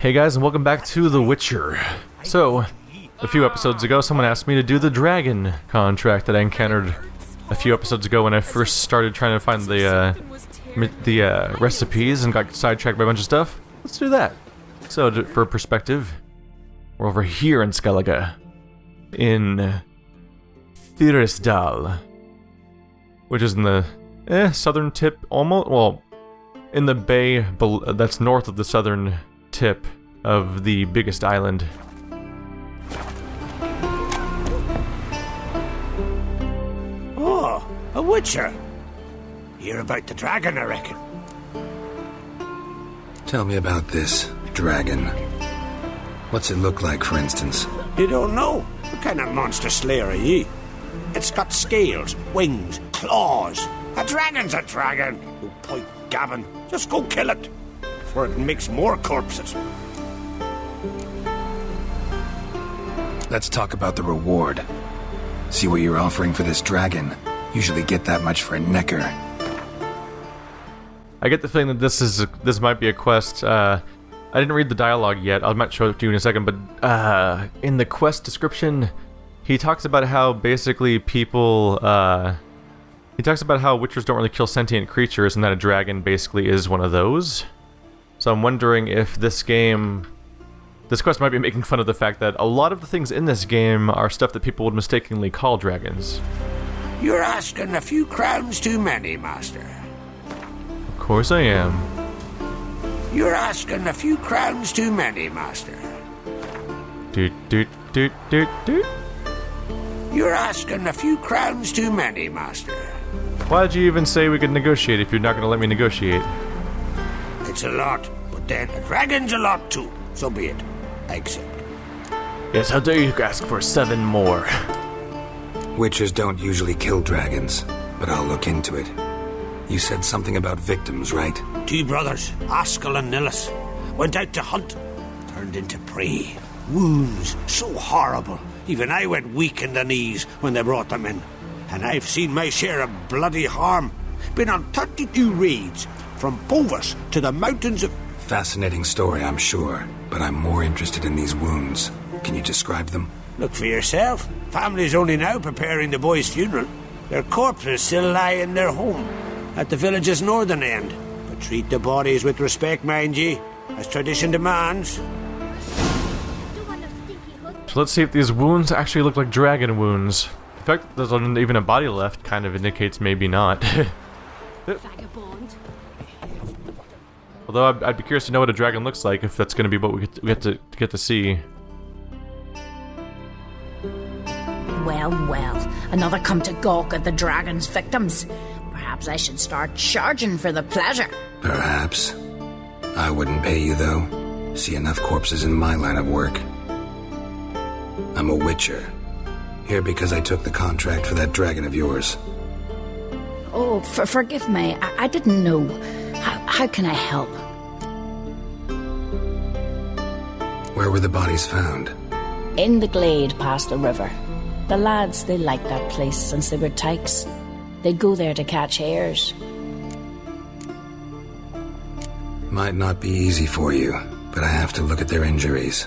Hey guys, and welcome back to The Witcher. So, a few episodes ago, someone asked me to do the dragon contract that I encountered a few episodes ago when I first started trying to find the recipes and got sidetracked by a bunch of stuff. Let's do that. So, for perspective, we're over here in Skellige, in Fyresdal, which is in the southern tip, almost, well, in the bay that's north of the southern tip of the biggest island. Oh, a witcher. Hear about the dragon, I reckon. Tell me about this dragon. What's it look like, for instance? You don't know? What kind of monster slayer are ye? It's got scales, wings, claws. A dragon's a dragon. You point gabbin'. Just go kill it, before it makes more corpses. Let's talk about the reward. See what you're offering for this dragon. Usually get that much for a necker. I get the feeling that this might be a quest. I didn't read the dialogue yet. I might show it to you in a second, but in the quest description, he talks about how basically people. He talks about how witchers don't really kill sentient creatures, and that a dragon basically is one of those. So I'm wondering if this quest might be making fun of the fact that a lot of the things in this game are stuff that people would mistakenly call dragons. You're asking a few crowns too many, master. Of course I am. You're asking a few crowns too many, master. Doot doot doot doot doot. You're asking a few crowns too many, master. Why'd you even say we could negotiate if you're not going to let me negotiate? It's a lot, but then a dragon's a lot too. So be it. I accept. Yes, how dare you ask for 7 more? Witchers don't usually kill dragons, but I'll look into it. You said something about victims, right? 2 brothers, Askell and Nillis, went out to hunt, turned into prey. Wounds so horrible, even I went weak in the knees when they brought them in. And I've seen my share of bloody harm. Been on 32 raids, from Povus to the mountains of... Fascinating story, I'm sure, but I'm more interested in these wounds. Can you describe them? Look for yourself. Family's only now preparing the boy's funeral. Their corpses still lie in their home, at the village's northern end. But treat the bodies with respect, mind ye, as tradition demands. So let's see if these wounds actually look like dragon wounds. The fact that there's not even a body left kind of indicates maybe not. Vagabond. Although I'd be curious to know what a dragon looks like if that's going to be what we get to see. Well, another come to gawk at the dragon's victims. Perhaps I should start charging for the pleasure. Perhaps. I wouldn't pay you, though. See enough corpses in my line of work. I'm a witcher. Here because I took the contract for that dragon of yours. Oh, forgive me. I didn't know. How can I help? Where were the bodies found? In the glade past the river. The lads, they liked that place since they were tykes. They'd go there to catch hares. Might not be easy for you, but I have to look at their injuries.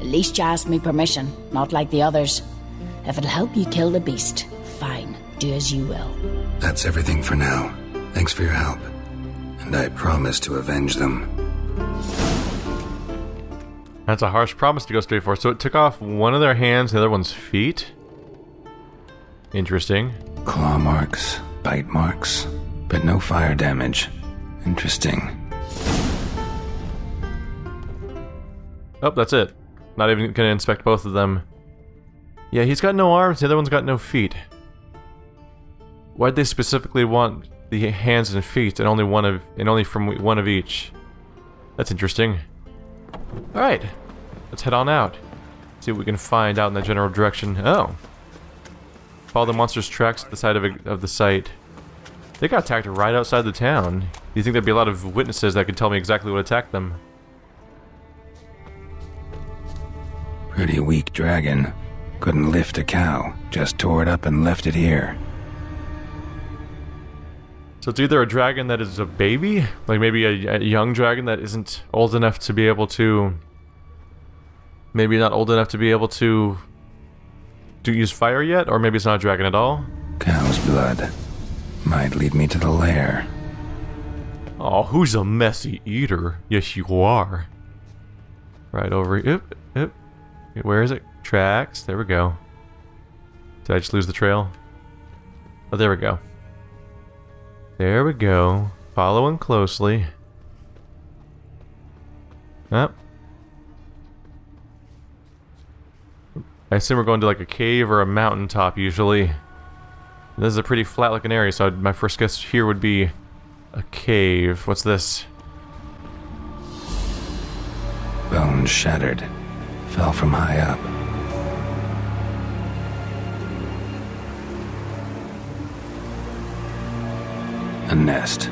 At least you asked me permission, not like the others. If it'll help you kill the beast, fine. Do as you will. That's everything for now. Thanks for your help. And I promise to avenge them. That's a harsh promise to go straight for. So it took off one of their hands, the other one's feet? Interesting. Claw marks, bite marks, but no fire damage. Interesting. Oh, that's it. Not even gonna inspect both of them. Yeah, he's got no arms, the other one's got no feet. Why'd they specifically want the hands and feet and only from one of each? That's interesting. Alright, let's head on out. See what we can find out in the general direction. Oh. Follow the monster's tracks to the side of the site. They got attacked right outside the town. You think there'd be a lot of witnesses that could tell me exactly what attacked them? Pretty weak dragon. Couldn't lift a cow. Just tore it up and left it here. So it's either a dragon that is a baby, like maybe a young dragon that isn't old enough to be able to... Maybe not old enough to be able to use fire yet, or maybe it's not a dragon at all. Cow's blood might lead me to the lair. Oh, who's a messy eater? Yes, you are. Right over here. Oop. Where is it? Tracks. There we go. Did I just lose the trail? Oh, there we go. There we go. Following closely. Up. I assume we're going to like a cave or a mountaintop usually. This is a pretty flat looking area, so my first guess here would be a cave. What's this? Bones shattered. Fell from high up. A nest.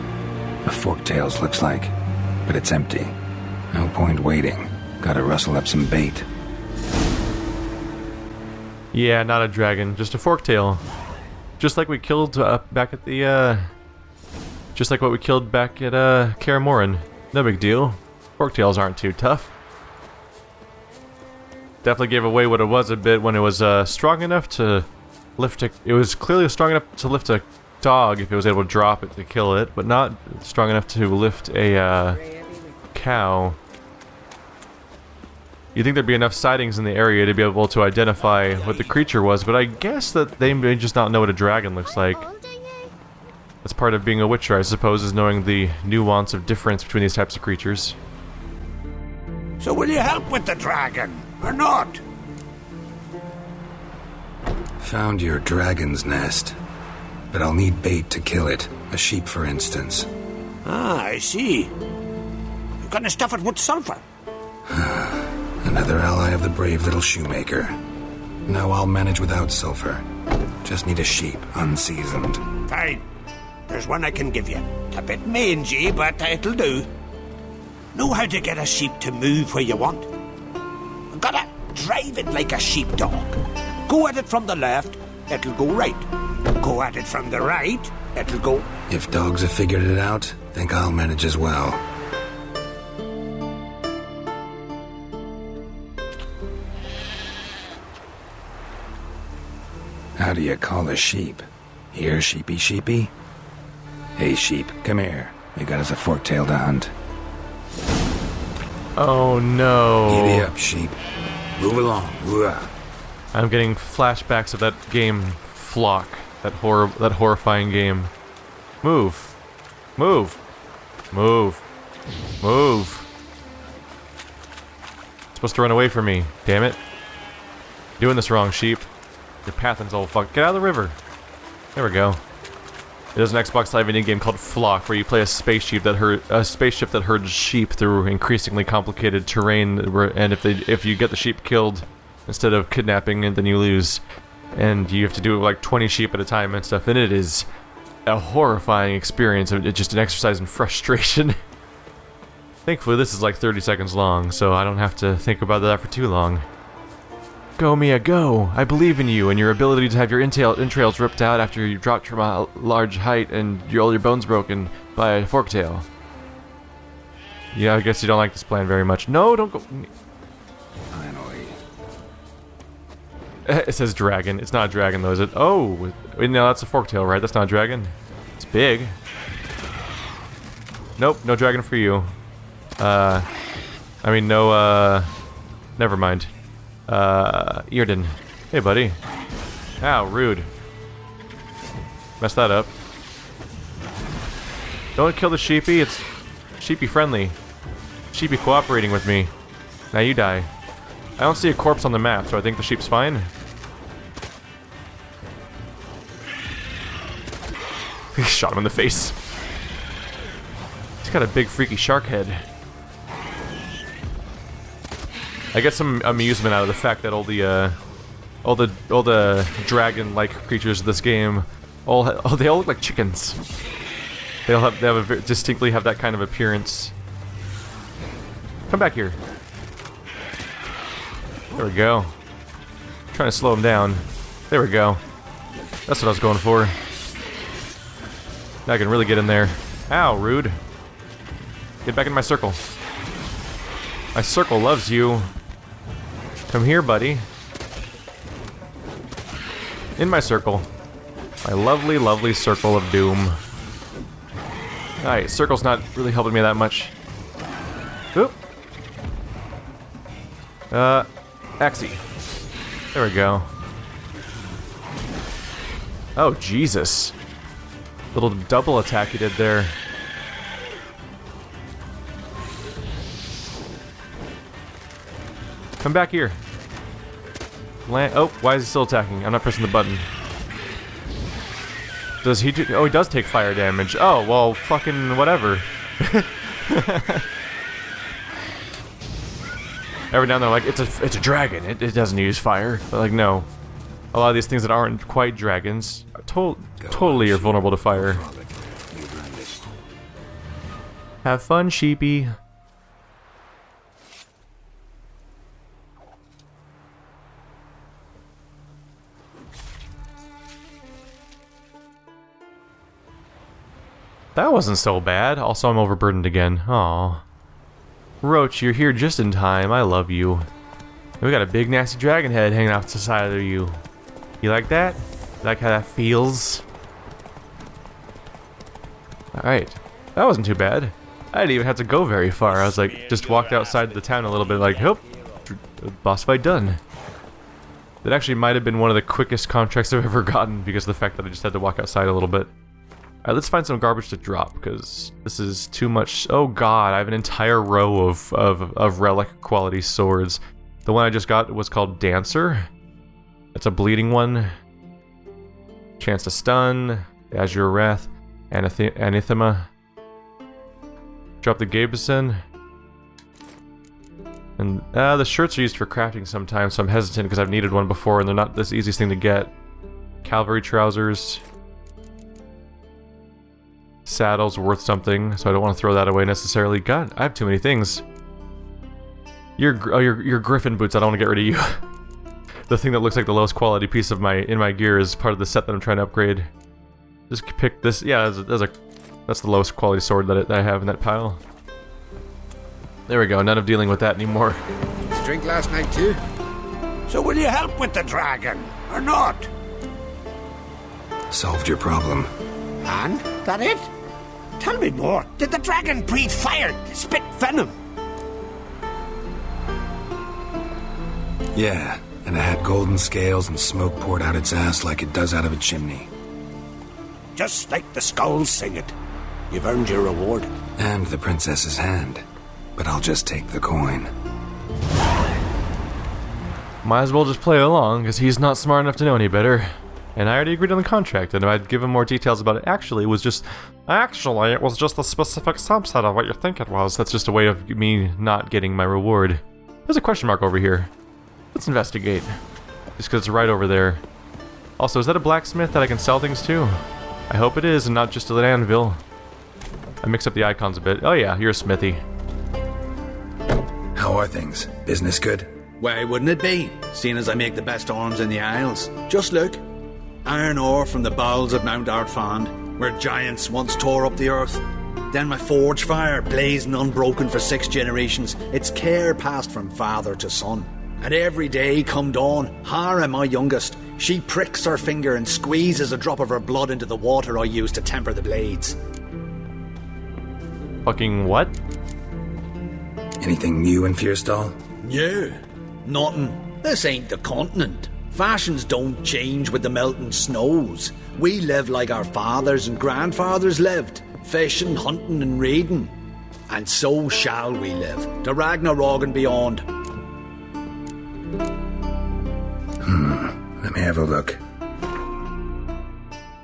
A forktail's looks like. But it's empty. No point waiting. Gotta rustle up some bait. Yeah, not a dragon, just a forktail. Just like we killed back at the, just like what we killed back at, Kaer Morhen. No big deal. Forktails aren't too tough. Definitely gave away what it was a bit when it was, strong enough to lift a... It was clearly strong enough to lift a dog if it was able to drop it to kill it, but not strong enough to lift a, cow. You'd think there'd be enough sightings in the area to be able to identify what the creature was, but I guess that they may just not know what a dragon looks like. That's part of being a witcher, I suppose, is knowing the nuance of difference between these types of creatures. So will you help with the dragon, or not? Found your dragon's nest. But I'll need bait to kill it. A sheep, for instance. Ah, I see. You're gonna stuff it with sulfur. Another ally of the brave little shoemaker. No, I'll manage without sulfur. Just need a sheep, unseasoned. Fine. There's one I can give you. It's a bit mangy, but it'll do. Know how to get a sheep to move where you want? You gotta drive it like a sheepdog. Go at it from the left, it'll go right. Go at it from the right, it'll go... If dogs have figured it out, think I'll manage as well. How do you call a sheep? Here, sheepy sheepy? Hey sheep, come here. You got us a forktail to hunt. Oh no. Giddy up, sheep. Move along. Ooh-ah. I'm getting flashbacks of that game, Flock. That horrifying game. Move. Move. Move. Move. It's supposed to run away from me. Damn it. Doing this wrong, sheep. Your pathing's all fucked. Get out of the river. There we go. There's an Xbox Live indie game called Flock, where you play a spaceship that herds sheep through increasingly complicated terrain, and if you get the sheep killed instead of kidnapping it, then you lose. And you have to do like 20 sheep at a time and stuff, and it is a horrifying experience. It's just an exercise in frustration. Thankfully, this is like 30 seconds long, so I don't have to think about that for too long. Go, Mia, go! I believe in you and your ability to have your entrails ripped out after you dropped from a large height and all your bones broken by a forktail. Yeah, I guess you don't like this plan very much. No, don't go... Finally. It says dragon. It's not a dragon, though, is it? Oh! No, that's a forktail, right? That's not a dragon. It's big. Nope, no dragon for you. I mean, no, never mind. Earden. Hey, buddy. Ow, rude. Messed that up. Don't kill the sheepy, it's sheepy friendly. Sheepy cooperating with me. Now you die. I don't see a corpse on the map, so I think the sheep's fine. Shot him in the face. He's got a big freaky shark head. I get some amusement out of the fact that all the dragon-like creatures of this game, they all look like chickens. They distinctly have that kind of appearance. Come back here. There we go. Trying to slow him down. There we go. That's what I was going for. Now I can really get in there. Ow, rude. Get back in my circle. My circle loves you. Come here, buddy. In my circle. My lovely, lovely circle of doom. Alright, circle's not really helping me that much. Oop. Axie. There we go. Oh, Jesus. Little double attack he did there. Come back here. Land. Oh, why is he still attacking? I'm not pressing the button. Does he do? Oh, he does take fire damage. Oh, well, fucking whatever. Every now and then, I'm like, it's a dragon. It doesn't use fire. But like, no. A lot of these things that aren't quite dragons totally are vulnerable to fire. Have fun, sheepy. That wasn't so bad. Also, I'm overburdened again. Aw. Roach, you're here just in time. I love you. And we got a big nasty dragon head hanging off the side of you. You like that? You like how that feels? Alright. That wasn't too bad. I didn't even have to go very far. I was like, just walked outside the town a little bit like, nope. Boss fight done. That actually might have been one of the quickest contracts I've ever gotten because of the fact that I just had to walk outside a little bit. Alright, let's find some garbage to drop, because this is too much. Oh god, I have an entire row of relic quality swords. The one I just got was called Dancer. It's a bleeding one. Chance to stun, Azure Wrath, Anathema. Drop the Gabison. And the shirts are used for crafting sometimes, so I'm hesitant because I've needed one before and they're not this easiest thing to get. Cavalry trousers. Saddle's worth something, so I don't want to throw that away necessarily. God, I have too many things. Your griffin boots, I don't want to get rid of you. The thing that looks like the lowest quality piece of in my gear is part of the set that I'm trying to upgrade. Just pick this. Yeah, that's the lowest quality sword that I have in that pile. There we go. None of dealing with that anymore. Drink last night too. So will you help with the dragon or not? Solved your problem. And that it? Tell me more. Did the dragon breathe fire, spit venom? Yeah, and it had golden scales and smoke poured out its ass like it does out of a chimney. Just like the skulls sing it. You've earned your reward. And the princess's hand. But I'll just take the coin. Might as well just play along, because he's not smart enough to know any better. And I already agreed on the contract, and I'd give him more details about it. Actually, it was just the specific subset of what you think it was. That's just a way of me not getting my reward. There's a question mark over here. Let's investigate. Just because it's right over there. Also, is that a blacksmith that I can sell things to? I hope it is, and not just an anvil. I mix up the icons a bit. Oh yeah, you're a smithy. How are things? Business good? Why wouldn't it be, seeing as I make the best arms in the Isles? Just look. Iron ore from the bowels of Mount Artfand, where giants once tore up the earth. Then my forge fire, blazing unbroken for 6 generations, its care passed from father to son. And every day come dawn, Hara, my youngest, she pricks her finger and squeezes a drop of her blood into the water I use to temper the blades. Fucking what? Anything new in Fierstall? No, nothing. This ain't the continent. Fashions don't change with the melting snows. We live like our fathers and grandfathers lived, fishing, hunting and raiding. And so shall we live, to Ragnarok and beyond. Let me have a look.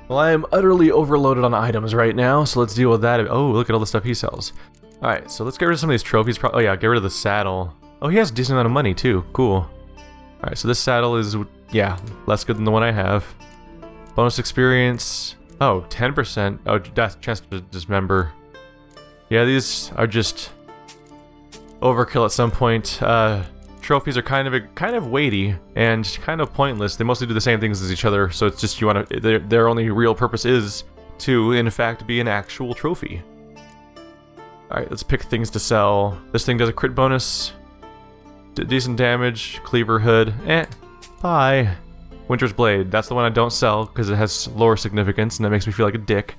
Well, I am utterly overloaded on items right now, so let's deal with that. Oh, look at all the stuff he sells. Alright, so let's get rid of some of these trophies. Oh yeah, get rid of the saddle. Oh, he has a decent amount of money too. Cool. Alright, so this saddle is, yeah, less good than the one I have. Bonus experience. Oh, 10%. Oh, that's chance to dismember. Yeah, these are just overkill at some point. Trophies are kind of weighty and kind of pointless. They mostly do the same things as each other, so it's just you want to. Their only real purpose is to, in fact, be an actual trophy. Alright, let's pick things to sell. This thing does a crit bonus. Decent damage. Cleaver hood. Bye. Winter's Blade. That's the one I don't sell because it has lore significance and that makes me feel like a dick.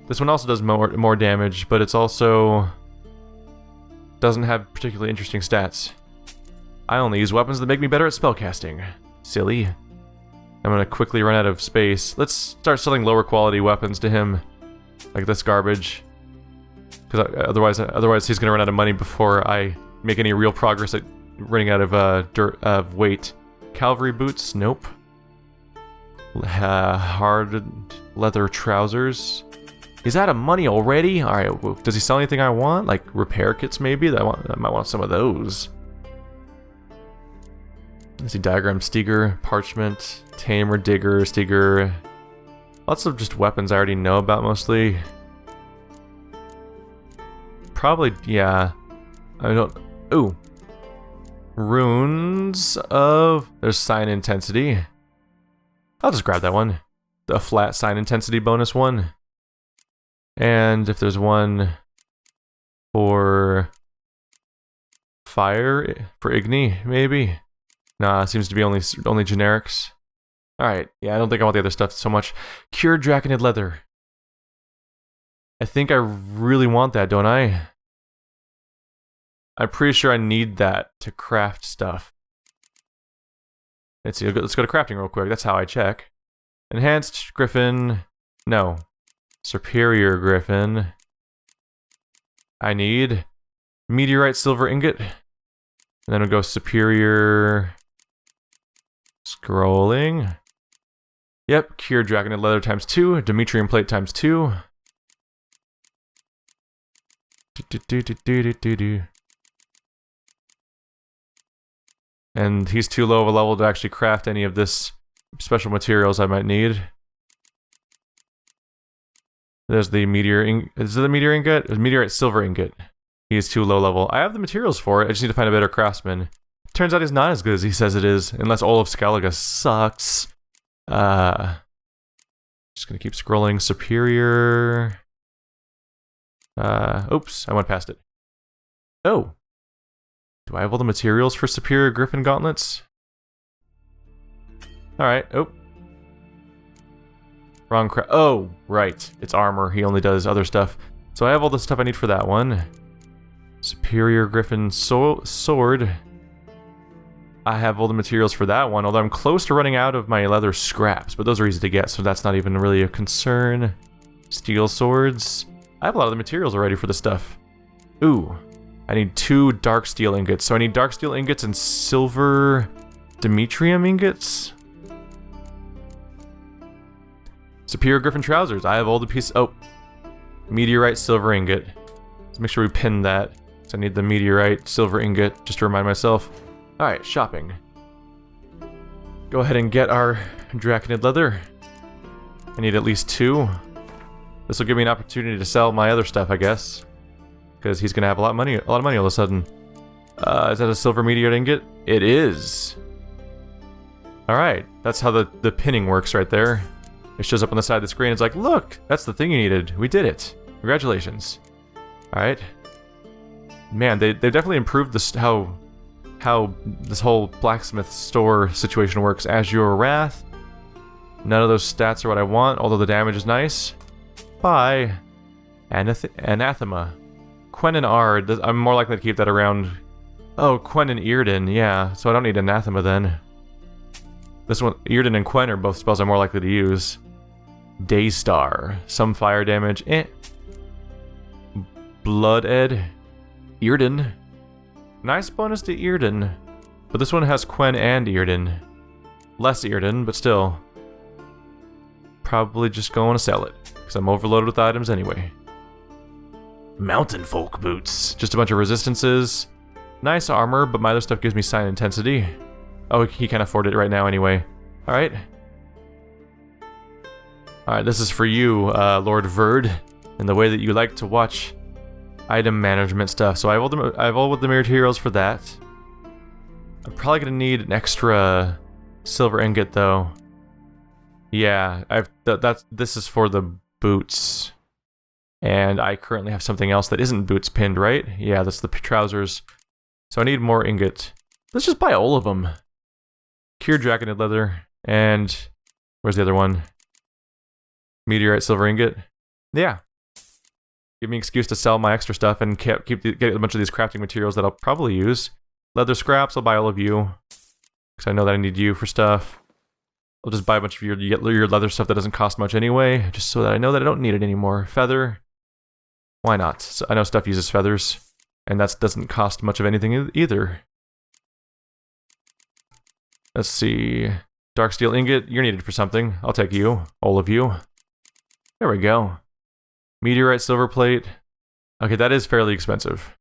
This one also does more damage, but it's also doesn't have particularly interesting stats. I only use weapons that make me better at spellcasting. Silly. I'm gonna quickly run out of space. Let's start selling lower quality weapons to him, like this garbage. Because otherwise he's gonna run out of money before I make any real progress at running out of weight. Cavalry boots? Nope. Hard leather trousers. He's out of money already? Alright, well, does he sell anything I want? Like repair kits maybe? I might want some of those. Let's see, diagram, Steger, parchment, tamer, digger, Steger. Lots of just weapons I already know about mostly. Probably, yeah. I don't... Ooh. Runes of... There's sign intensity. I'll just grab that one. The flat sign intensity bonus one. And if there's one for fire, for Igni, maybe? Nah, it seems to be only generics. Alright, yeah, I don't think I want the other stuff so much. Cured Draconid leather. I think I really want that, don't I? I'm pretty sure I need that to craft stuff. Let's see, let's go to crafting real quick. That's how I check. Enhanced Griffin. No. Superior Griffin. I need Meteorite Silver Ingot. And then we'll go Superior... Scrolling. Yep, Cured Dragonid Leather times 2. Demetrium Plate times 2. And he's too low of a level to actually craft any of this special materials I might need. There's the meteor ingot. Is it the meteor ingot? It's meteorite silver ingot. He is too low level. I have the materials for it. I just need to find a better craftsman. Turns out he's not as good as he says it is, unless Olaf Scaliga sucks. Just gonna keep scrolling. Superior. Oops, I went past it. Oh. Do I have all the materials for Superior Griffin Gauntlets? Alright, oh. Wrong oh, right. It's armor. He only does other stuff. So I have all the stuff I need for that one. Superior Griffin sword. I have all the materials for that one, although I'm close to running out of my leather scraps, but those are easy to get, so that's not even really a concern. Steel swords. I have a lot of the materials already for the stuff. Ooh. I need 2 dark steel ingots. So I need dark steel ingots and silver Demetrium ingots. Superior Griffin trousers. I have all the pieces. Oh. Meteorite silver ingot. Let's make sure we pin that. So I need the meteorite silver ingot, just to remind myself. Alright, shopping. Go ahead and get our Draconid leather. I need at least 2. This will give me an opportunity to sell my other stuff, I guess. Because he's gonna have a lot of money all of a sudden. Is that a silver meteorite ingot? It is. Alright, that's how the pinning works right there. It shows up on the side of the screen. It's like, look, that's the thing you needed. We did it. Congratulations. Alright. Man, they've definitely improved this how this whole blacksmith store situation works. Azure Wrath. None of those stats are what I want, although the damage is nice. Bye. Anathema. Quen and Ard. I'm more likely to keep that around. Oh, Quen and Earden, yeah. So I don't need Anathema then. This one, Earden and Quen are both spells I'm more likely to use. Daystar. Some fire damage. Blood Ed. Earden. Nice bonus to Earden. But this one has Quen and Earden. Less Earden, but still. Probably just going to sell it. Because I'm overloaded with items anyway. Mountain Folk Boots. Just a bunch of resistances. Nice armor, but my other stuff gives me sign intensity. Oh, he can't afford it right now anyway. Alright. Alright, this is for you, Lord Verd. And the way that you like to watch item management stuff. So I have all the materials for that. I'm probably gonna need an extra silver ingot though. Yeah, this is for the boots. And I currently have something else that isn't boots pinned, right? Yeah, that's the trousers. So I need more ingot. Let's just buy all of them. Cured dragonid leather. And where's the other one? Meteorite silver ingot. Yeah. Give me an excuse to sell my extra stuff and get a bunch of these crafting materials that I'll probably use. Leather scraps, I'll buy all of you. Because I know that I need you for stuff. I'll just buy a bunch of your leather stuff that doesn't cost much anyway, just so that I know that I don't need it anymore. Feather. Why not? So I know stuff uses feathers, and that doesn't cost much of anything either. Let's see. Dark steel ingot, you're needed for something. I'll take you. All of you. There we go. Meteorite silver plate. Okay, that is fairly expensive.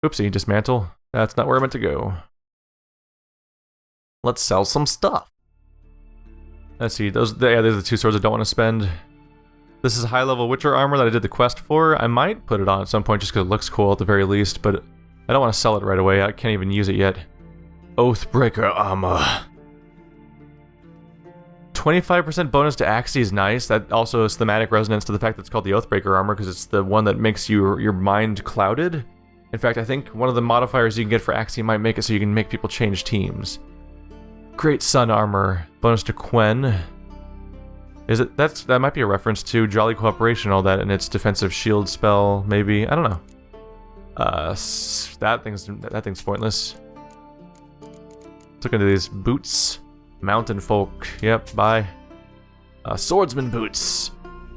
Oopsie, dismantle. That's not where I meant to go. Let's sell some stuff. Let's see, those are the two swords I don't want to spend. This is high-level Witcher armor that I did the quest for. I might put it on at some point just because it looks cool at the very least, but I don't want to sell it right away. I can't even use it yet. Oathbreaker armor. 25% bonus to Axii is nice. That also is thematic resonance to the fact that it's called the Oathbreaker armor because it's the one that makes your mind clouded. In fact, I think one of the modifiers you can get for Axii might make it so you can make people change teams. Great Sun armor. Bonus to Quen. Is it? That might be a reference to Jolly Cooperation and all that in its defensive shield spell, maybe. I don't know. That thing's pointless. Let's look into these boots. Mountain folk. Yep, bye. Swordsman boots.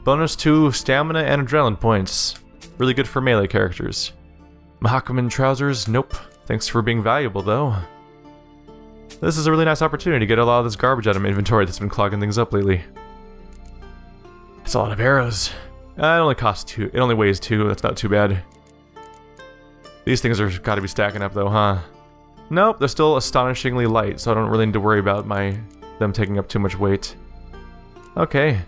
Bonus to stamina and adrenaline points. Really good for melee characters. Mahakaman trousers. Nope. Thanks for being valuable, though. This is a really nice opportunity to get a lot of this garbage out of my inventory that's been clogging things up lately. It's a lot of arrows. It only costs 2. It only weighs 2. That's not too bad. These things are gotta be stacking up, though, huh? Nope, they're still astonishingly light, so I don't really need to worry about them taking up too much weight. Okay.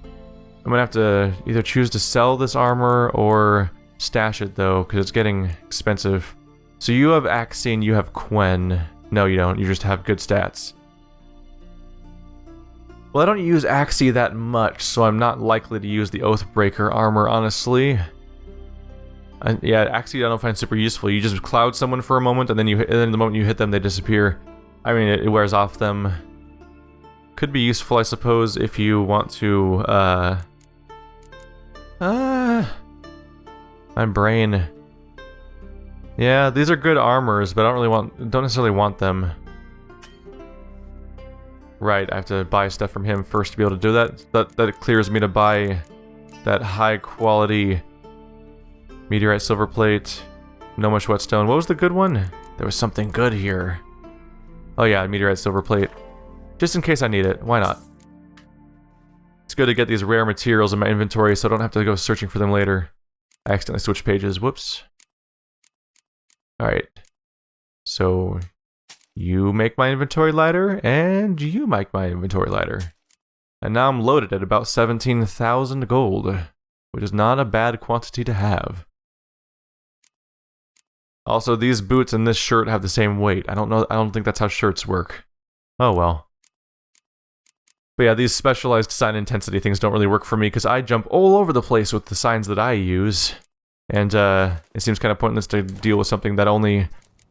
I'm gonna have to either choose to sell this armor or stash it, though, because it's getting expensive. So you have Axii and you have Quen. No, you don't. You just have good stats. Well, I don't use Axii that much, so I'm not likely to use the Oathbreaker armor, honestly. Yeah, Axii I don't find super useful. You just cloud someone for a moment, and then the moment you hit them, they disappear. I mean, it wears off them. Could be useful, I suppose, if you want to, my brain. Yeah, these are good armors, but I don't necessarily want them. Right, I have to buy stuff from him first to be able to do that. That clears me to buy that high quality meteorite silver plate. No much whetstone. What was the good one? There was something good here. Oh yeah, meteorite silver plate. Just in case I need it. Why not? It's good to get these rare materials in my inventory so I don't have to go searching for them later. I accidentally switched pages. Whoops. Alright. So you make my inventory lighter, and you make my inventory lighter. And now I'm loaded at about 17,000 gold, which is not a bad quantity to have. Also, these boots and this shirt have the same weight. I don't think that's how shirts work. Oh well. But yeah, these specialized sign intensity things don't really work for me because I jump all over the place with the signs that I use. And it seems kind of pointless to deal with something that only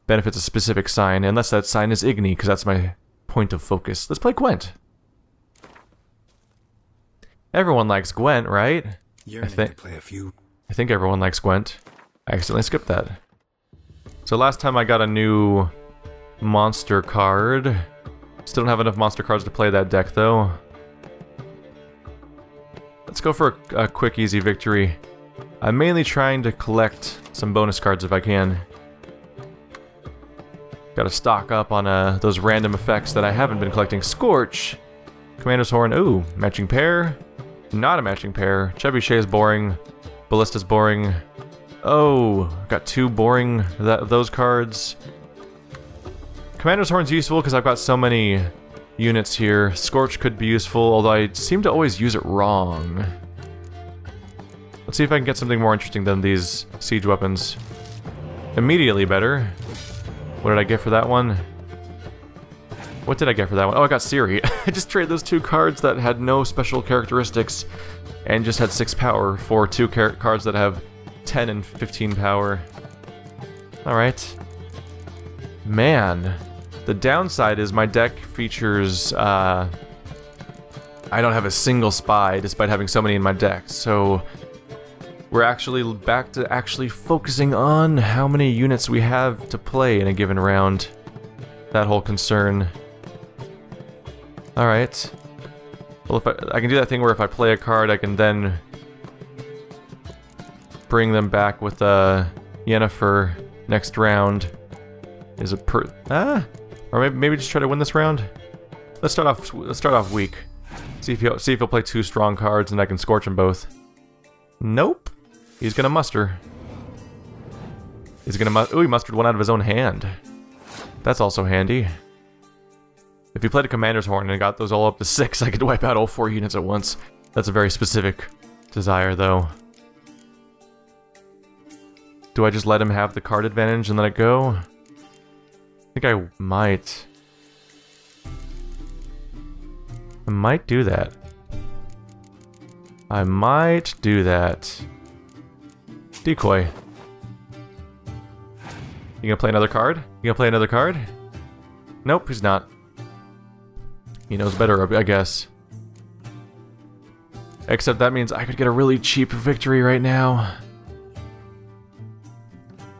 benefits a specific sign, unless that sign is Igni, because that's my point of focus. Let's play Gwent. Everyone likes Gwent, right? I think everyone likes Gwent. I accidentally skipped that. So last time I got a new monster card. Still don't have enough monster cards to play that deck, though. Let's go for a quick, easy victory. I'm mainly trying to collect some bonus cards if I can. Gotta stock up on those random effects that I haven't been collecting. Scorch! Commander's Horn. Ooh, matching pair. Not a matching pair. Trebuchet is boring. Ballista's boring. Oh, got 2 boring those cards. Commander's Horn's useful because I've got so many units here. Scorch could be useful, although I seem to always use it wrong. Let's see if I can get something more interesting than these siege weapons. Immediately better. What did I get for that one? What did I get for that one? Oh, I got Siri. I just traded those 2 cards that had no special characteristics and just had 6 power for 2 cards that have 10 and 15 power. Alright. Man. The downside is my deck features, I don't have a single spy despite having so many in my deck, so we're actually back to actually focusing on how many units we have to play in a given round. That whole concern. Alright. Well, if I can do that thing where if I play a card, I can then bring them back with Yennefer next round. Is it or maybe just try to win this round? Let's start off weak. See if he'll play 2 strong cards and I can scorch them both. Nope. He's gonna muster. He's gonna he mustered 1 out of his own hand. That's also handy. If he played a Commander's Horn and got those all up to 6, I could wipe out all 4 units at once. That's a very specific desire, though. Do I just let him have the card advantage and let it go? I think I might. I might do that. I might do that. Decoy. You gonna play another card? You gonna play another card? Nope, he's not. He knows better, I guess. Except that means I could get a really cheap victory right now.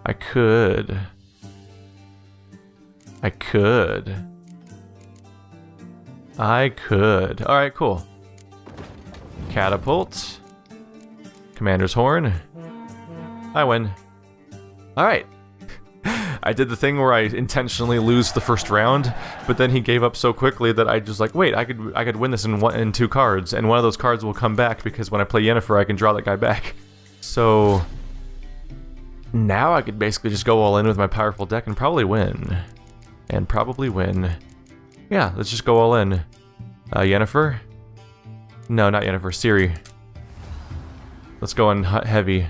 I could. Alright, cool. Catapult. Commander's Horn. I win. Alright. I did the thing where I intentionally lose the first round, but then he gave up so quickly that I just like, wait, I could win this in 2 cards, and one of those cards will come back because when I play Yennefer, I can draw that guy back. So now I could basically just go all in with my powerful deck and probably win. Yeah, let's just go all in. Yennefer? No, not Yennefer, Ciri. Let's go in heavy.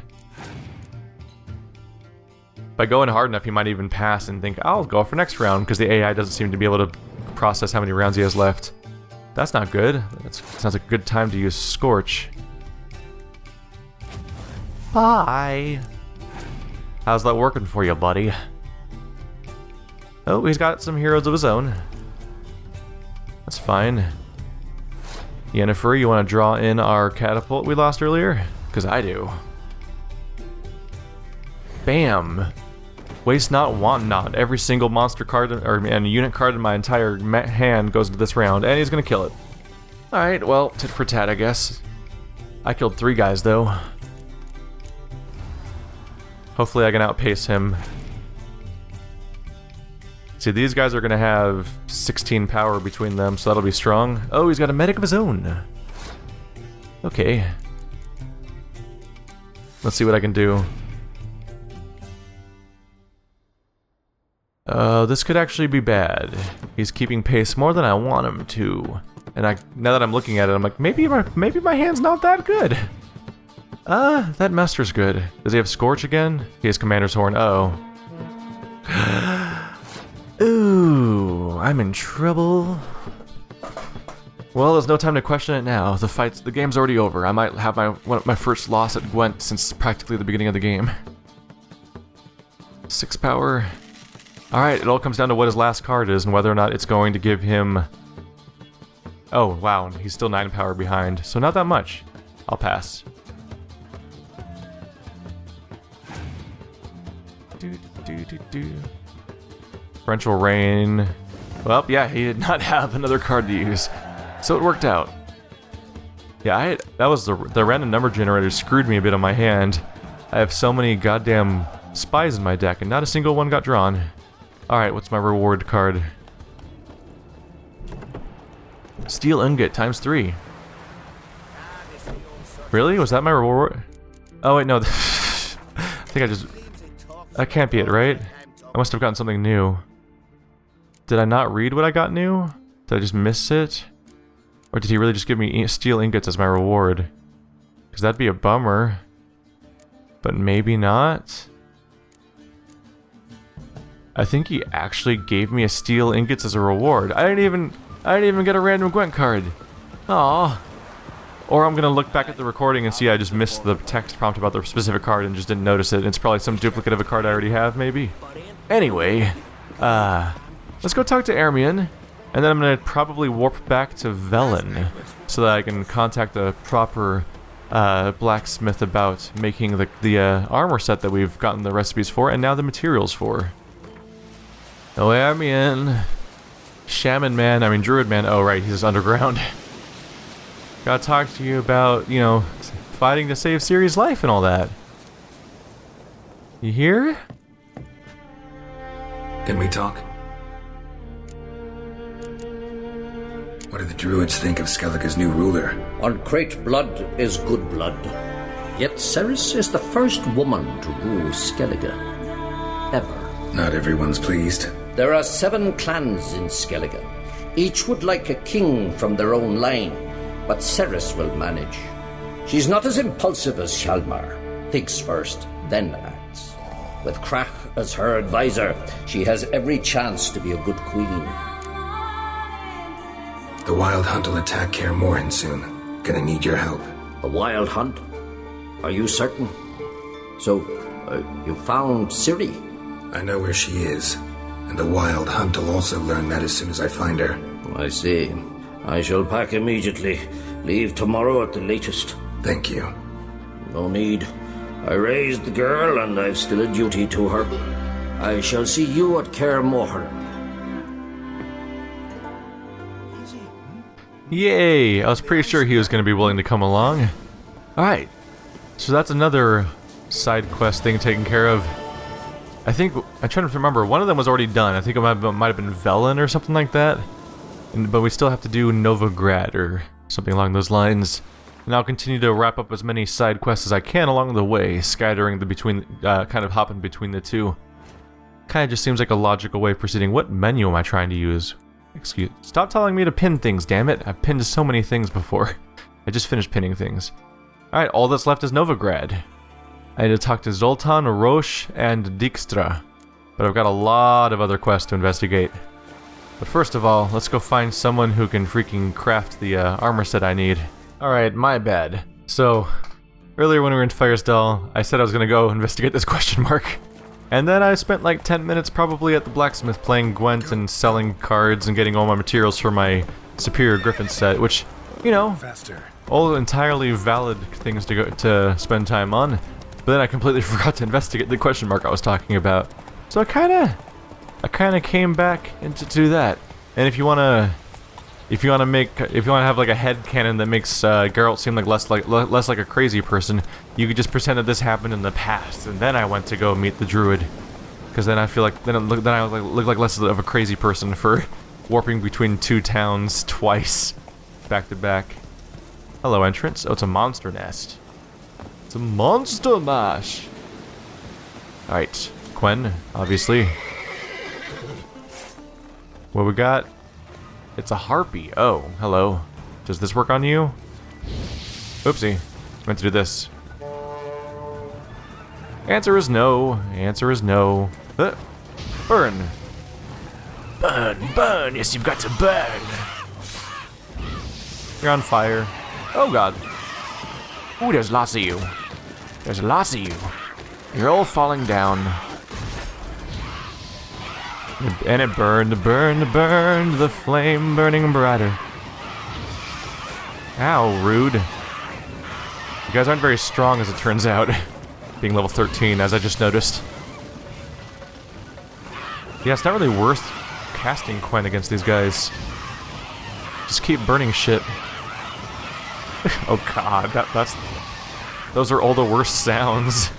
By going hard enough, he might even pass and think, I'll go for next round, because the AI doesn't seem to be able to process how many rounds he has left. That's not good. That sounds like a good time to use Scorch. Bye. How's that working for you, buddy? Oh, he's got some heroes of his own. That's fine. Yennefer, you want to draw in our catapult we lost earlier? Because I do. Bam! Waste not, want not. Every single monster card and unit card in my entire hand goes into this round, and he's gonna kill it. Alright, well, tit for tat, I guess. I killed 3 guys, though. Hopefully I can outpace him. See, these guys are gonna have 16 power between them, so that'll be strong. Oh, he's got a medic of his own. Okay. Let's see what I can do. This could actually be bad. He's keeping pace more than I want him to. And now that I'm looking at it, I'm like, maybe my hand's not that good. That master's good. Does he have Scorch again? He has Commander's Horn. Uh oh. Ooh, I'm in trouble. Well, there's no time to question it now. The game's already over. I might have my first loss at Gwent since practically the beginning of the game. 6 power. Alright, it all comes down to what his last card is and whether or not it's going to give him... Oh, wow, he's still 9 power behind, so not that much. I'll pass. Torrential Rain. Well, yeah, he did not have another card to use, so it worked out. Yeah, that was the random number generator screwed me a bit on my hand. I have so many goddamn spies in my deck, and not a single one got drawn. Alright, what's my reward card? Steel Ingot times 3. Really? Was that my reward? Oh wait, no. I think that can't be it, right? I must have gotten something new. Did I not read what I got new? Did I just miss it? Or did he really just give me steel ingots as my reward? Because that'd be a bummer. But maybe not. I think he actually gave me a steel ingots as a reward. I didn't even get a random Gwent card. Aww. Or I'm gonna look back at the recording and see I just missed the text prompt about the specific card and just didn't notice it. It's probably some duplicate of a card I already have, maybe. Anyway, let's go talk to Ermion, and then I'm gonna probably warp back to Velen so that I can contact the proper blacksmith about making the armor set that we've gotten the recipes for and now the materials for. Oh, Ermion. Shaman man, I mean druid man. Oh right, he's underground. Gotta talk to you about, you know, fighting to save Ciri's life and all that. You here? Can we talk? What do the druids think of Skellige's new ruler? Uncrate blood is good blood. Yet Ceres is the first woman to rule Skellige. Ever. Not everyone's pleased. There are 7 clans in Skellige. Each would like a king from their own line, but Ceres will manage. She's not as impulsive as Hjalmar. Thinks first, then acts. With Krach as her advisor, she has every chance to be a good queen. The Wild Hunt will attack Kaer Morhen soon. Gonna need your help. A wild hunt? Are you certain? So, you found Ciri? I know where she is, and the Wild Hunt will also learn that as soon as I find her. I see. I shall pack immediately. Leave tomorrow at the latest. Thank you. No need. I raised the girl, and I've still a duty to her. I shall see you at Kaer Morhen. Yay! I was pretty sure he was going to be willing to come along. Alright, so that's another side quest thing taken care of. I'm trying to remember, one of them was already done. I think it might have been Velen or something like that. But we still have to do Novigrad or something along those lines. And I'll continue to wrap up as many side quests as I can along the way, scattering kind of hopping between the two. Kind of just seems like a logical way of proceeding. What menu am I trying to use? Stop telling me to pin things, damn it. I've pinned so many things before. I just finished pinning things. Alright, all that's left is Novigrad. I need to talk to Zoltan, Roche, and Dijkstra. But I've got a lot of other quests to investigate. But first of all, let's go find someone who can freaking craft the armor set I need. Alright, my bad. So, earlier when we were in Firestall, I said I was gonna go investigate this question mark. And then I spent like 10 minutes probably at the blacksmith playing Gwent and selling cards and getting all my materials for my Superior Griffin set, which, you know, all entirely valid things to spend time on. But then I completely forgot to investigate the question mark I was talking about. So I kinda came back to do that. And if you wanna have like a headcanon that makes Geralt seem like less like a crazy person, you could just pretend that this happened in the past, and then I went to go meet the druid, because then I feel like I look like less of a crazy person for warping between 2 towns twice, back to back. Hello, entrance. Oh, it's a monster nest. It's a monster mash. All right, Quen, obviously. What we got? It's a harpy. Oh, hello. Does this work on you? Oopsie. Meant to do this. Answer is no. Answer is no. Burn. Burn, burn. Yes, you've got to burn. You're on fire. Oh, God. Ooh, there's lots of you. There's lots of you. You're all falling down. And it burned, burned, burned, the flame burning brighter. Ow, rude. You guys aren't very strong, as it turns out. Being level 13, as I just noticed. Yeah, it's not really worth casting Quen against these guys. Just keep burning shit. Oh god, those are all the worst sounds.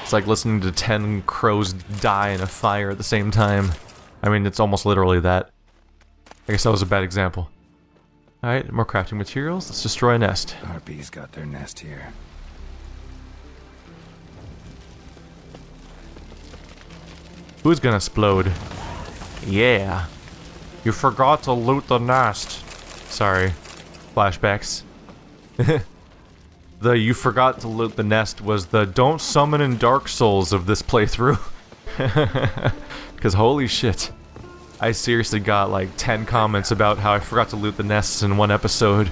It's like listening to 10 crows die in a fire at the same time. I mean, it's almost literally that. I guess that was a bad example. Alright, more crafting materials. Let's destroy a nest. Harpies got their nest here. Who's gonna explode? Yeah. You forgot to loot the nest. Sorry. Flashbacks. the you forgot to loot the nest was the don't summon in Dark Souls of this playthrough. Because holy shit. I seriously got like 10 comments about how I forgot to loot the nests in one episode.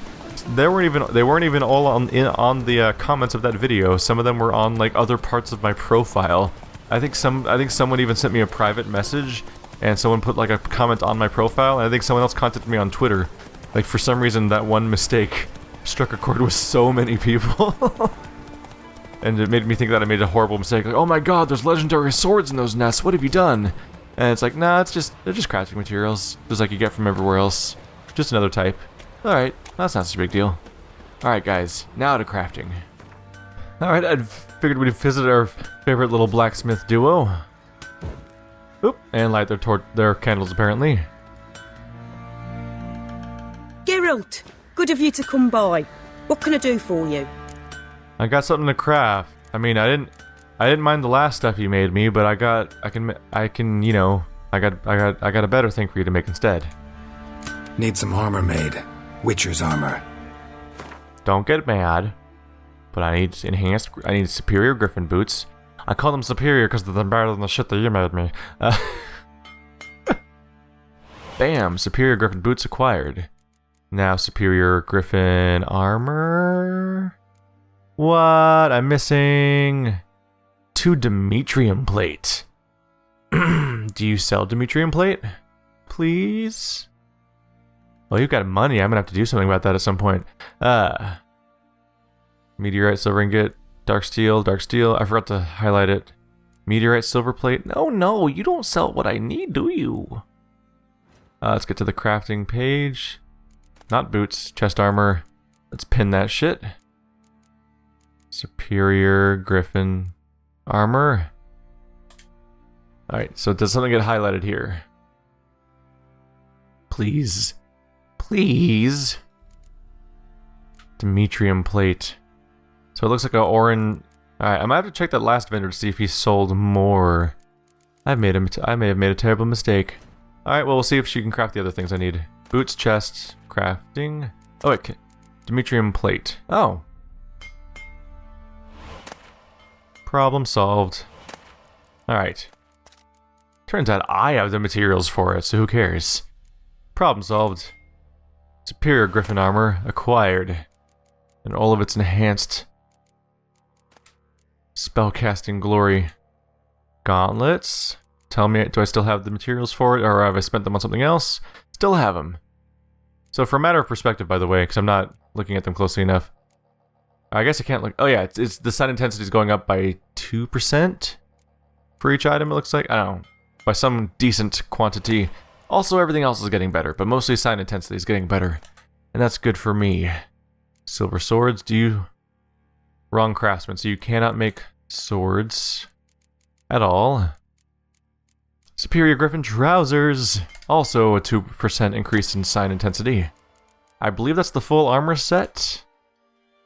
They weren't even all on the comments of that video. Some of them were on like other parts of my profile. I think someone even sent me a private message, and someone put like a comment on my profile, and I think someone else contacted me on Twitter. Like for some reason that one mistake struck a chord with so many people. And it made me think that I made a horrible mistake. Like, oh my god, there's legendary swords in those nests. What have you done? And it's like, nah, they're just crafting materials, just like you get from everywhere else. Just another type. Alright, that's not such a big deal. Alright guys, now to crafting. Alright, I figured we'd visit our favorite little blacksmith duo. Oop, and light their candles apparently. Geralt, good of you to come by. What can I do for you? I got something to craft. I mean, I didn't mind the last stuff you made me, but I got a better thing for you to make instead. Need some armor made. Witcher's armor. Don't get mad, but I need superior griffin boots. I call them superior because they're better than the shit that you made me. Bam, superior griffin boots acquired. Now superior griffin armor. What? I'm missing 2 Demetrium plate. Do you sell Demetrium plate? Please? Well, you've got money. I'm gonna have to do something about that at some point. Meteorite, silver ingot, dark steel. I forgot to highlight it. Meteorite, silver plate. No, you don't sell what I need, do you? Let's get to the crafting page. Not boots, chest armor. Let's pin that shit. Superior griffin armor. Alright, so does something get highlighted here? Please. Please. Demetrium plate. So it looks like an orange. Alright, I might have to check that last vendor to see if he sold more. I may have made a terrible mistake. Alright, well, we'll see if she can craft the other things I need. Boots, chests, crafting. Oh, wait. Demetrium plate. Oh. Problem solved. Alright. Turns out I have the materials for it, so who cares? Problem solved. Superior griffin armor acquired. And all of its enhanced spellcasting glory. Gauntlets. Tell me, do I still have the materials for it, or have I spent them on something else? Still have them. So for a matter of perspective, by the way, because I'm not looking at them closely enough. I guess I can't look. Oh yeah, it's the sun intensity is going up by 2% for each item, it looks like. I don't know. By some decent quantity. Also, everything else is getting better, but mostly sign intensity is getting better. And that's good for me. Silver swords, Wrong craftsman, so you cannot make swords at all. Superior griffin trousers, also a 2% increase in sign intensity. I believe that's the full armor set.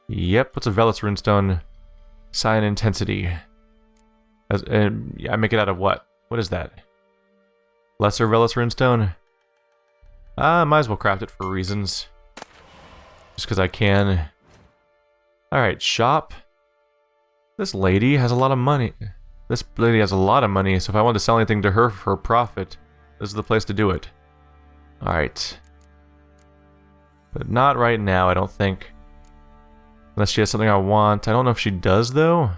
Yep, what's a Velis runestone? Sign intensity. I make it out of what? What is that? Lesser Velis runestone? Might as well craft it for reasons. Just because I can. Alright, shop. This lady has a lot of money. This lady has a lot of money, so if I want to sell anything to her for profit, this is the place to do it. Alright. But not right now, I don't think. Unless she has something I want. I don't know if she does, though.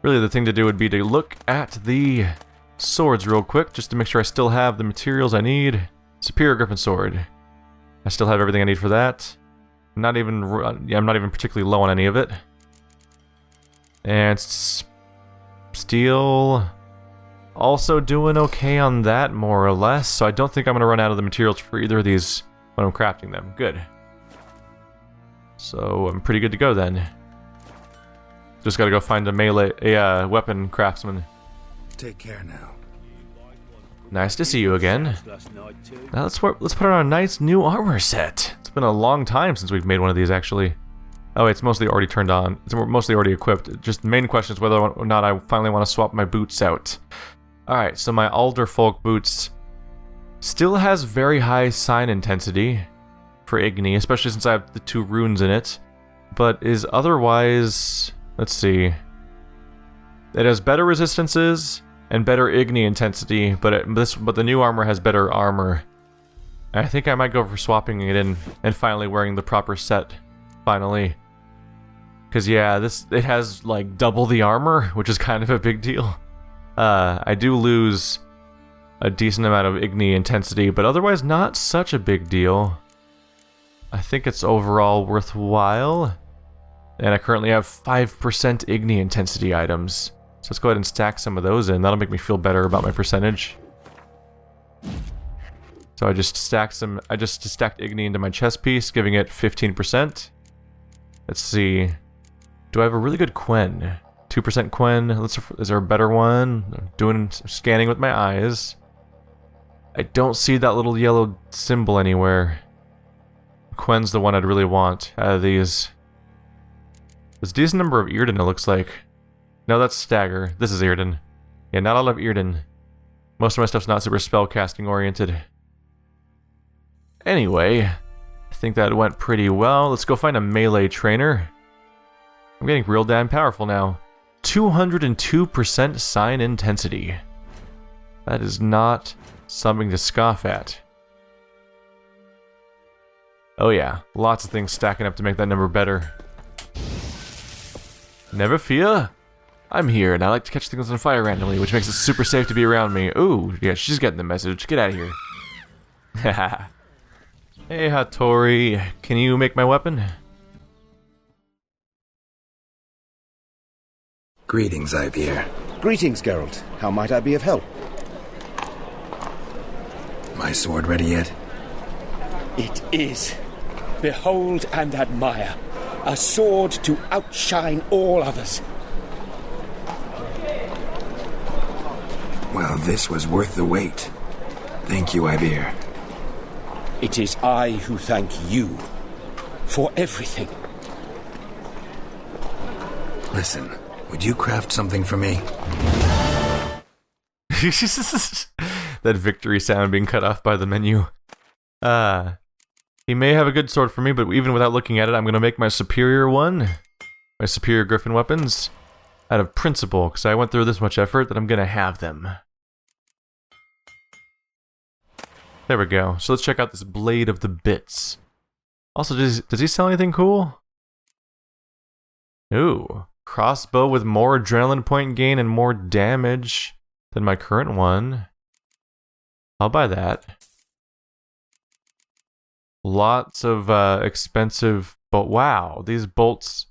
Really, the thing to do would be to look at the swords real quick, just to make sure I still have the materials I need. Superior Griffin Sword. I still have everything I need for that. I'm not even particularly low on any of it. And steel, also doing okay on that, more or less. So I don't think I'm going to run out of the materials for either of these when I'm crafting them. Good. So I'm pretty good to go then. Just got to go find a weapon craftsman. Take care now. Nice to see you again. Now let's put on a nice new armor set. It's been a long time since we've made one of these, actually. Oh, it's mostly already turned on. It's mostly already equipped. Just the main question is whether or not I finally want to swap my boots out. Alright, so my Alder Folk boots still has very high sign intensity for Igni, especially since I have the 2 runes in it. But is otherwise... Let's see. It has better resistances and better Igni intensity, but the new armor has better armor. I think I might go for swapping it in and finally wearing the proper set. Finally. Because yeah, it has like double the armor, which is kind of a big deal. I do lose a decent amount of Igni intensity, but otherwise not such a big deal. I think it's overall worthwhile. And I currently have 5% Igni intensity items. So let's go ahead and stack some of those in. That'll make me feel better about my percentage. So I just stacked Igni into my chest piece, giving it 15%. Let's see. Do I have a really good Quen? 2% Quen. Is there a better one? I'm doing scanning with my eyes. I don't see that little yellow symbol anywhere. Quen's the one I'd really want out of these. There's a decent number of Earden, it looks like. No, that's Stagger. This is Earden. Yeah, not all of Earden. Most of my stuff's not super spellcasting oriented. Anyway, I think that went pretty well. Let's go find a melee trainer. I'm getting real damn powerful now. 202% sign intensity. That is not something to scoff at. Oh yeah, lots of things stacking up to make that number better. Never fear. I'm here, and I like to catch things on fire randomly, which makes it super safe to be around me. Ooh, yeah, she's getting the message. Get out of here. Haha. Hey, Hattori. Can you make my weapon? Greetings, Ibeer. Greetings, Geralt. How might I be of help? My sword ready yet? It is. Behold and admire. A sword to outshine all others. Well, this was worth the wait. Thank you, Ibeer. It is I who thank you for everything. Listen, would you craft something for me? That victory sound being cut off by the menu. He may have a good sword for me, but even without looking at it, I'm going to make my superior one. My superior griffin weapons. Out of principle, because I went through this much effort that I'm going to have them. There we go. So let's check out this Blade of the Bits. Also, does he sell anything cool? Ooh. Crossbow with more adrenaline point gain and more damage than my current one. I'll buy that. Lots of expensive, but wow, these bolts.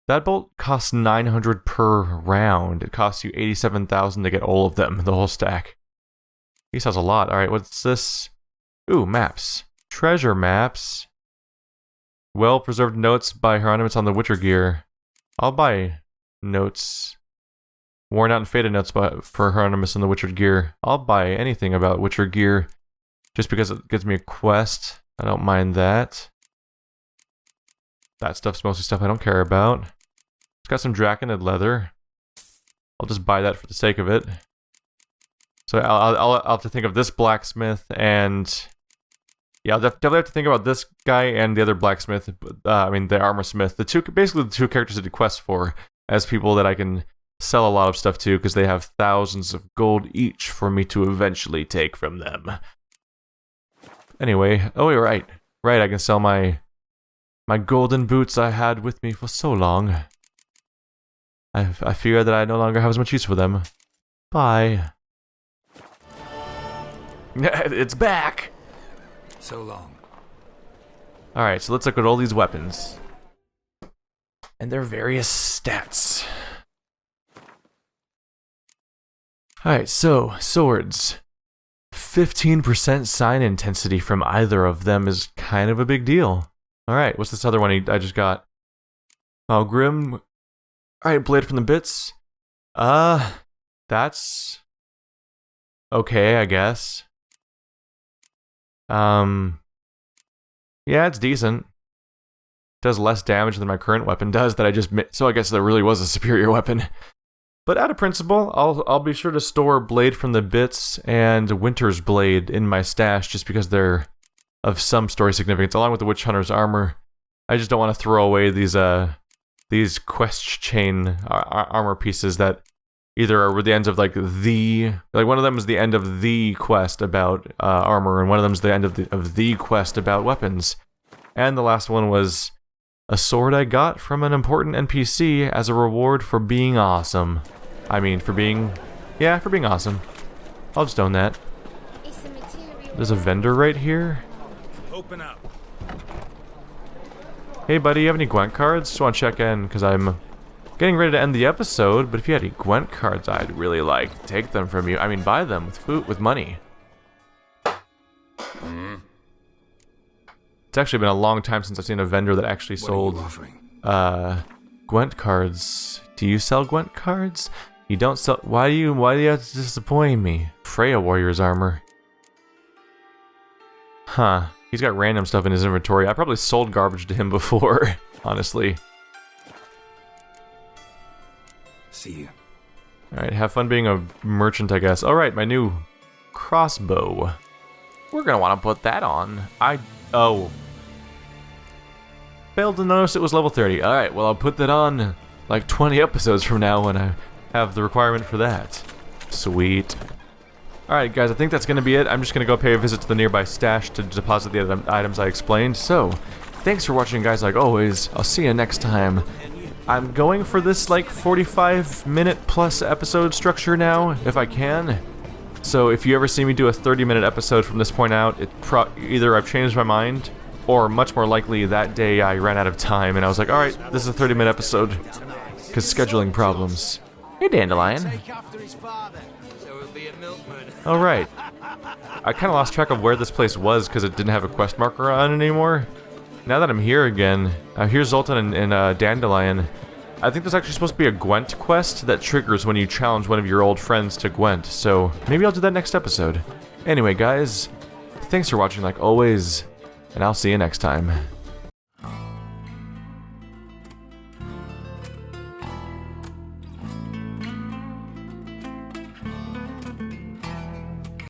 That bolt costs 900 per round. It costs you 87,000 to get all of them, the whole stack. He sells a lot. All right, what's this? Ooh, maps. Treasure maps. Well-preserved notes by Hieronymus on the Witcher gear. I'll buy notes. Worn out and faded notes for Hieronymus on the Witcher gear. I'll buy anything about Witcher gear just because it gives me a quest. I don't mind that. That stuff's mostly stuff I don't care about. It's got some draconid leather. I'll just buy that for the sake of it. So I'll have to think of this blacksmith and... Yeah, I'll definitely have to think about this guy and the other blacksmith. I mean, the armor smith. Basically the two characters I did quests for as people that I can sell a lot of stuff to because they have thousands of gold each for me to eventually take from them. Anyway, oh, you're right. Right, I can sell my golden boots I had with me for so long. I fear that I no longer have as much use for them. Bye. It's back! So long. Alright, so let's look at all these weapons. And their various stats. Alright, so, swords. 15% sign intensity from either of them is kind of a big deal. Alright, what's this other one I just got? Oh, Grim. Alright, Blade from the Bits. That's... okay, I guess. Yeah, it's decent. Does less damage than my current weapon does that I just... So I guess that really was a superior weapon. But out of principle, I'll be sure to store Blade from the Bits and Winter's Blade in my stash just because they're of some story significance, along with the witch hunter's armor. I just don't want to throw away these quest chain armor pieces that either are the ends of like one of them is the end of the quest about armor, and one of them is the end of the quest about weapons, and the last one was a sword I got from an important NPC as a reward for being awesome. I mean, for being awesome. I'll just own that. There's a vendor right here. Open up. Hey buddy, you have any Gwent cards? Just want to check in, because I'm getting ready to end the episode, but if you had any Gwent cards, I'd really like to take them from you. I mean, buy them with food, with money. It's actually been a long time since I've seen a vendor that actually sold Gwent cards. Do you sell Gwent cards? You don't sell. Why do you have to disappoint me? Freya Warrior's armor. Huh. He's got random stuff in his inventory. I probably sold garbage to him before, honestly. See you. Alright, have fun being a merchant, I guess. Alright, my new crossbow. We're gonna want to put that on. Oh. Failed to notice it was level 30. Alright, well I'll put that on like 20 episodes from now when I have the requirement for that. Sweet. Alright guys, I think that's going to be it. I'm just going to go pay a visit to the nearby stash to deposit the items I explained. So, thanks for watching guys, like always. I'll see you next time. I'm going for this like 45-minute plus episode structure now, if I can. So if you ever see me do a 30-minute episode from this point out, either I've changed my mind, or much more likely that day I ran out of time and I was like, alright, this is a 30-minute episode. Because scheduling problems. Hey Dandelion. Alright. I kind of lost track of where this place was because it didn't have a quest marker on it anymore. Now that I'm here again, here's Zoltan and Dandelion. I think there's actually supposed to be a Gwent quest that triggers when you challenge one of your old friends to Gwent, so maybe I'll do that next episode. Anyway guys, thanks for watching like always, and I'll see you next time.